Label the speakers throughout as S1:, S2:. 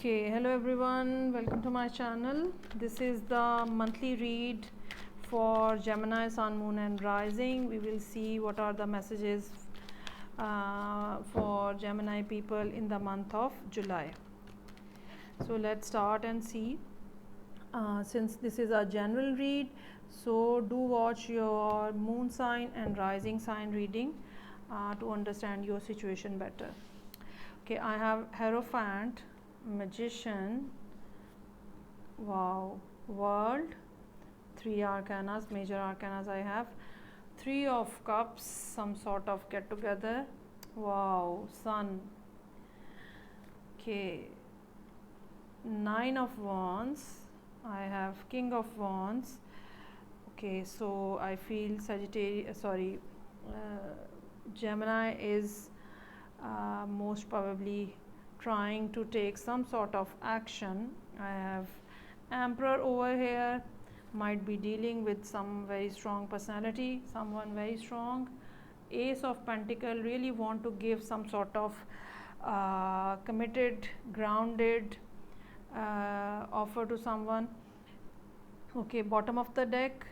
S1: Okay, hello everyone, welcome to my channel. This is the monthly read for Gemini, Sun, Moon and Rising. We will see what are the messages for Gemini people in the month of July. So let's start and see. Since this is a general read, so do watch your moon sign and rising sign reading to understand your situation better. Okay, I have Hierophant, Magician, wow, World, 3 arcanas, major arcanas I have, 3 of Cups, some sort of get together, wow, Sun, okay, 9 of Wands, I have King of Wands. Okay, so I feel Gemini is most probably trying to take some sort of action. I have Emperor over here, might be dealing with some very strong personality, someone very strong. Ace of Pentacle, really want to give some sort of committed, grounded offer to someone. Okay, bottom of the deck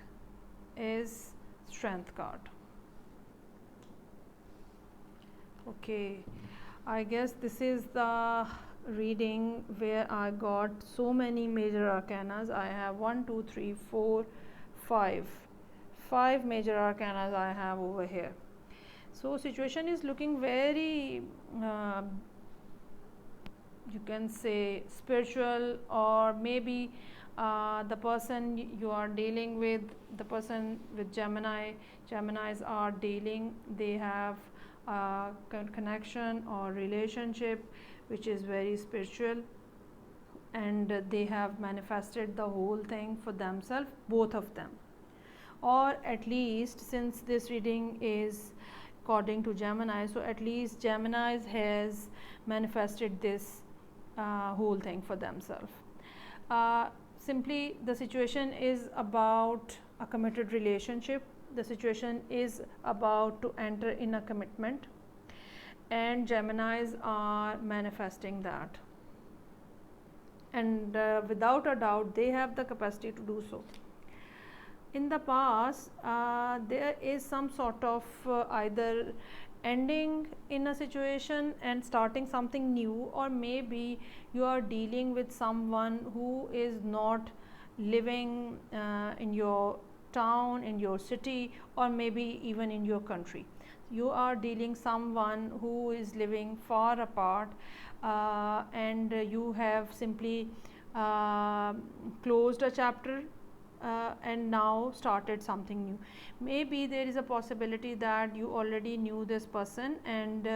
S1: is Strength card. Okay, I guess this is the reading where I got so many major arcanas. I have 1, 2, 3, 4, 5 major arcanas I have over here. So situation is looking very you can say spiritual, or maybe the person you are dealing with, the person with Geminis are dealing, they have connection or relationship which is very spiritual, and they have manifested the whole thing for themselves, both of them, or at least, since this reading is according to Gemini, so at least Gemini has manifested this whole thing for themselves. Simply the situation is about a committed relationship, the situation is about to enter in a commitment, and Geminis are manifesting that, and without a doubt they have the capacity to do so. In the past there is some sort of either ending in a situation and starting something new, or maybe you are dealing with someone who is not living in your town, in your city, or maybe even in your country. You are dealing someone who is living far apart, and you have simply closed a chapter and now started something new. Maybe there is a possibility that you already knew this person, and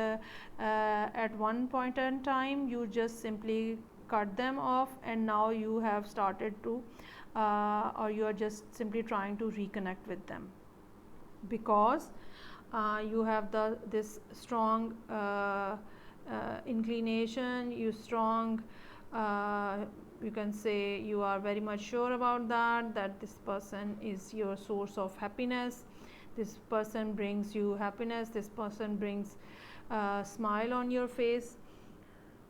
S1: at one point in time you just simply cut them off, and now you have started to or you are just simply trying to reconnect with them, because you have this strong inclination, you can say you are very much sure about that this person is your source of happiness, this person brings you happiness, this person brings a smile on your face,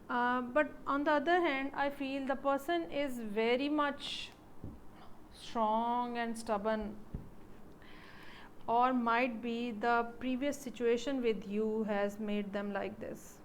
S1: but on the other hand I feel the person is very much strong and stubborn, or might be the previous situation with you has made them like this.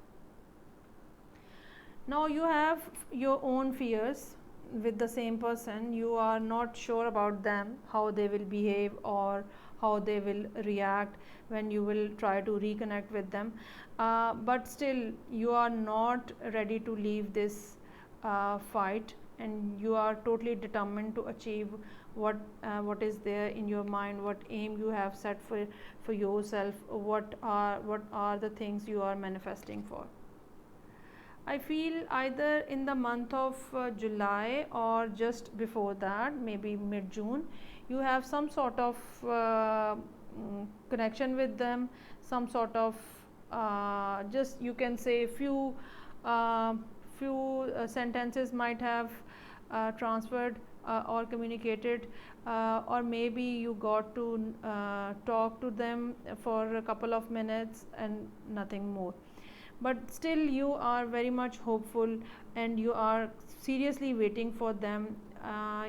S1: Now you have your own fears with the same person, you are not sure about them, how they will behave or how they will react when you will try to reconnect with them, but still you are not ready to leave this fight, and you are totally determined to achieve what is there in your mind, what aim you have set for yourself, what are the things you are manifesting for. I feel either in the month of July or just before that, maybe mid-June, you have some sort of connection with them, some sort of just you can say few sentences might have transferred or communicated, or maybe you got to talk to them for a couple of minutes and nothing more. but still you are very much hopeful and you are seriously waiting for them.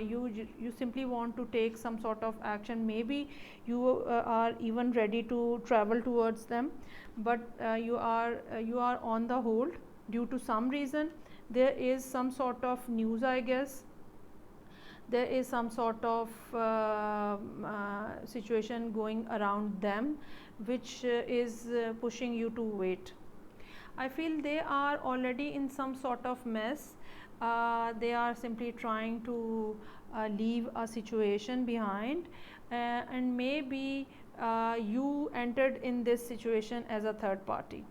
S1: You simply want to take some sort of action. Maybe you are even ready to travel towards them, but you are on the hold due to some reason. There is some sort of news, I guess. There is some sort of situation going around them which is pushing you to wait. I feel they are already in some sort of mess. They are simply trying to leave a situation behind, and maybe you entered in this situation as a third party.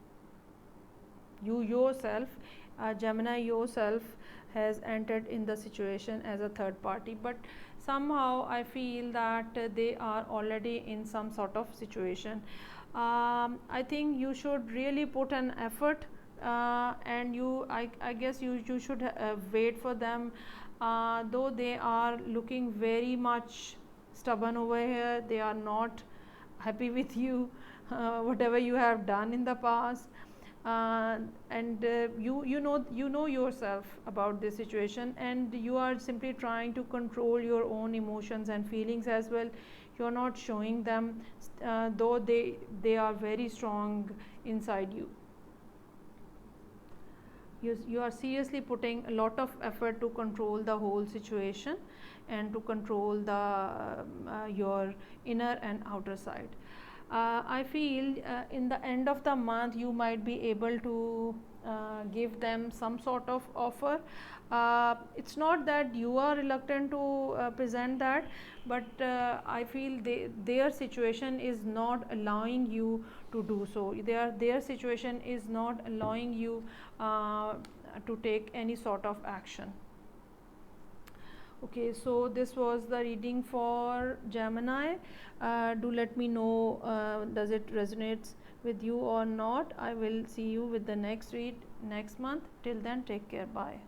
S1: You yourself, Gemini yourself, has entered in the situation as a third party, but somehow I feel that they are already in some sort of situation. I think you should really put an effort, and I guess you should wait for them. Though they are looking very much stubborn over here, they are not happy with you, whatever you have done in the past. And you know yourself about this situation, and you are simply trying to control your own emotions and feelings as well. You're not showing them, though they are very strong inside you. You are seriously putting a lot of effort to control the whole situation and to control the your inner and outer side. I feel in the end of the month you might be able to give them some sort of offer. It's not that you are reluctant to present that, but I feel their situation is not allowing you to do so. Their situation is not allowing you to take any sort of action. Okay, so this was the reading for Gemini. Do let me know, does it resonates with you or not. I will see you with the next read next month. Till then, take care. Bye.